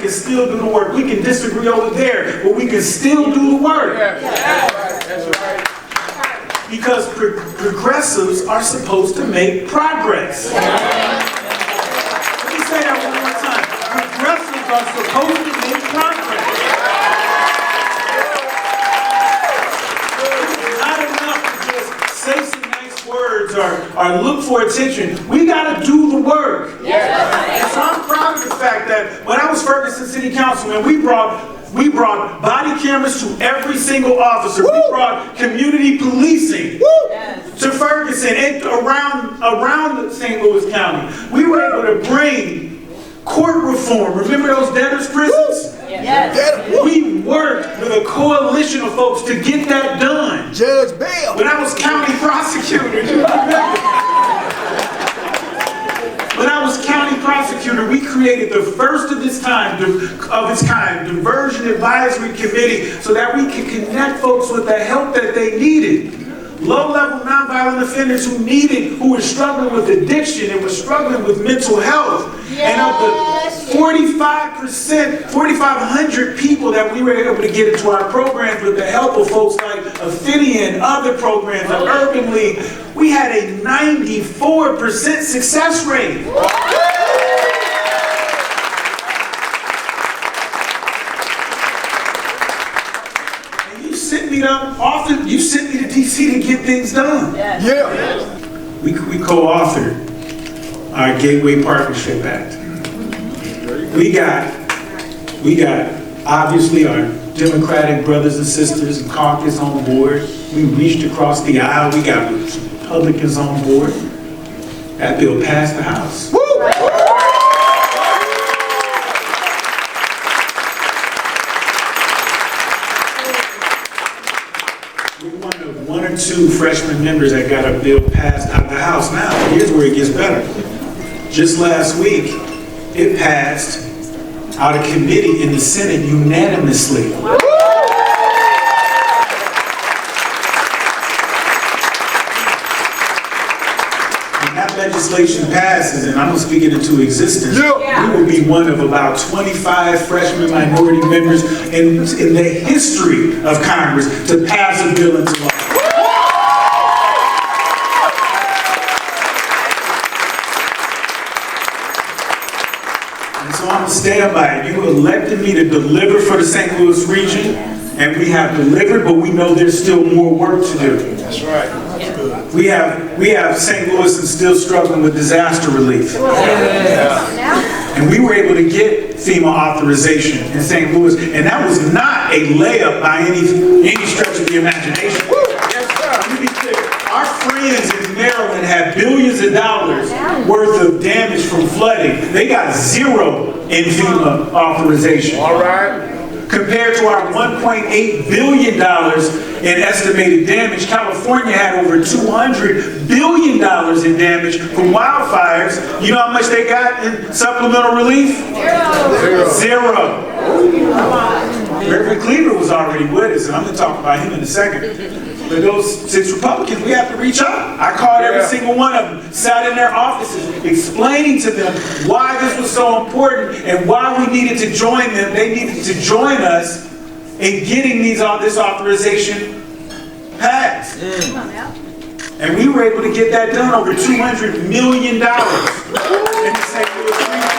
can still do the work. We can disagree over there, but we can still do the work. That's right. Because progressives are supposed to make progress. Let me say that one more time. Progressives are supposed to make progress. It's not enough to just say some nice words or look for attention. We got to do the work. And so I'm proud of the fact that when I was Ferguson City Councilman, we brought body cameras to every single officer. We brought community policing to Ferguson and around St. Louis County. We were able to bring court reform. Remember those debtors' prisons? We worked with a coalition of folks to get that done. Judge Bell. When I was county prosecutor, we created the first of its kind diversion advisory committee so that we could connect folks with the help that they needed. Low-level nonviolent offenders who were struggling with addiction and were struggling with mental health. And of the 4,500 people that we were able to get into our programs with the help of folks like Affinia and other programs, the Urban League, we had a 94% success rate. Often you sent me to DC to get things done. We co-authored our Gateway Partnership Act. We got obviously our Democratic brothers and sisters and caucus on board. We reached across the aisle. We got Republicans on board. That bill passed the House. One or two freshman members that got a bill passed out of the House. Now, here's where it gets better. Just last week, it passed out of committee in the Senate unanimously. When that legislation passes, and I'm going to speak it into existence, we will be one of about 25 freshman minority members in the history of Congress to pass a bill into law. So I'm stand by it. You elected me to deliver for the St. Louis region, and we have delivered, but we know there's still more work to do. That's right. We have St. Louis and still struggling with disaster relief. And we were able to get FEMA authorization in St. Louis, and that was not a layup by any stretch of the imagination. Yes, sir. Let me be clear. Our friends in Maryland had billions of dollars worth of damage from flooding. They got zero in FEMA authorization. All right. Compared to our $1.8 billion in estimated damage, California had over $200 billion in damage from wildfires. You know how much they got in supplemental relief? Zero. Reverend Cleaver was already with us, and I'm going to talk about him in a second. But those 6 Republicans, we have to reach out. I called every single one of them, sat in their offices, explaining to them why this was so important and why we needed to join them. They needed to join us in getting this authorization passed. And we were able to get that done, over $200 million in the St. Louis region.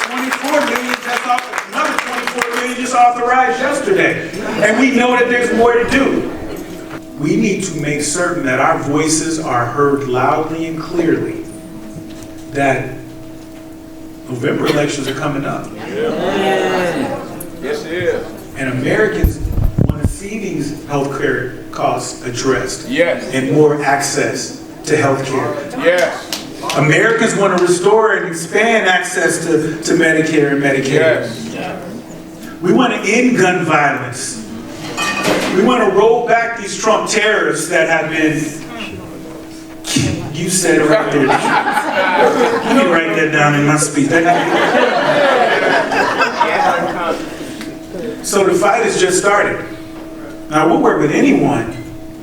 24 million just off. Another 24 million just authorized yesterday. And we know that there's more to do. We need to make certain that our voices are heard loudly and clearly, that November elections are coming up. Yes, it is. And Americans want to see these health care costs addressed. Yes. And more access to health care. Yes. Americans want to restore and expand access to Medicare and Medicaid. Yes. We want to end gun violence. We want to roll back these Trump terrorists that have been, you said it right there. Let me write that down in my speech. So the fight has just started. Now we'll work with anyone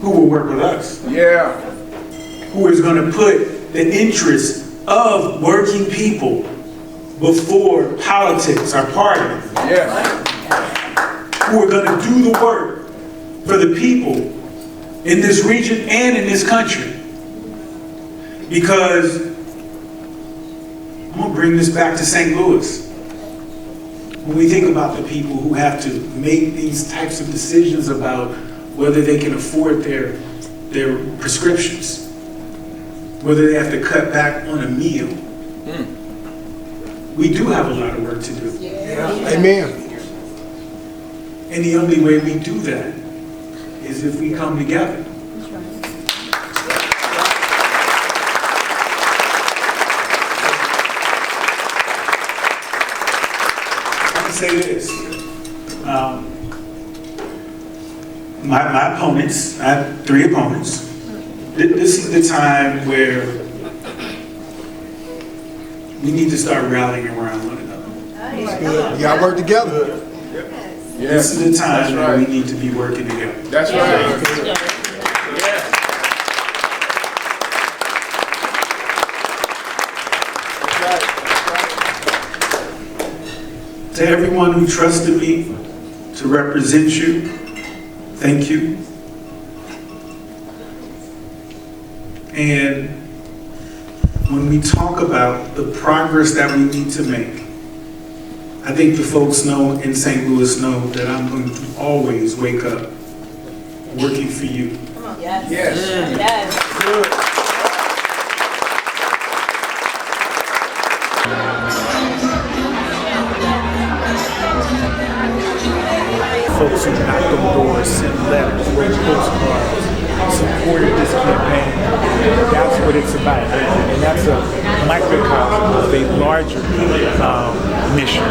who will work with us. Yeah. Who is going to put the interests of working people before politics, our party, who are going to do the work for the people in this region and in this country. Because I'm going to bring this back to St. Louis. When we think about the people who have to make these types of decisions about whether they can afford their prescriptions, whether they have to cut back on a meal, we do have a lot of work to do. Amen. And the only way we do that is if we come together. Say this. My opponents, I have 3 opponents. This is the time where we need to start rallying around one another. You got to work together. This is the time where we need to be working together. That's right. To everyone who trusted me to represent you, thank you. And when we talk about the progress that we need to make, I think the folks know in St. Louis know that I'm going to always wake up working for you. Yes. Yes. Folks who knocked on doors, sent letters, wrote postcards, supported this campaign. That's what it's about. And that's a microcosm of a larger mission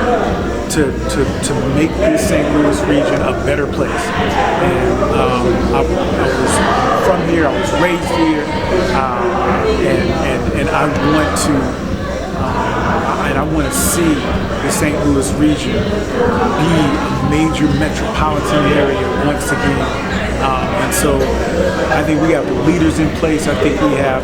to make this St. Louis region a better place. And I was from here, I was raised here, and I want to see the St. Louis region be a major metropolitan area once again. And so I think we have the leaders in place. I think we have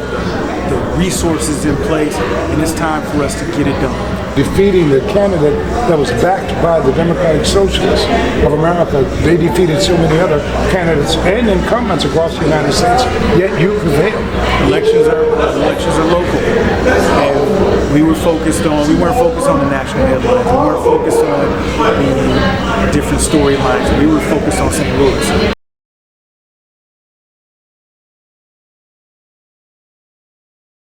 the resources in place, and it's time for us to get it done. Defeating the candidate that was backed by the Democratic Socialists of America, they defeated so many other candidates and incumbents across the United States, yet you prevailed. Elections are local, and we weren't focused on the national headlines. We weren't focused on the different storylines. We were focused on St. Louis.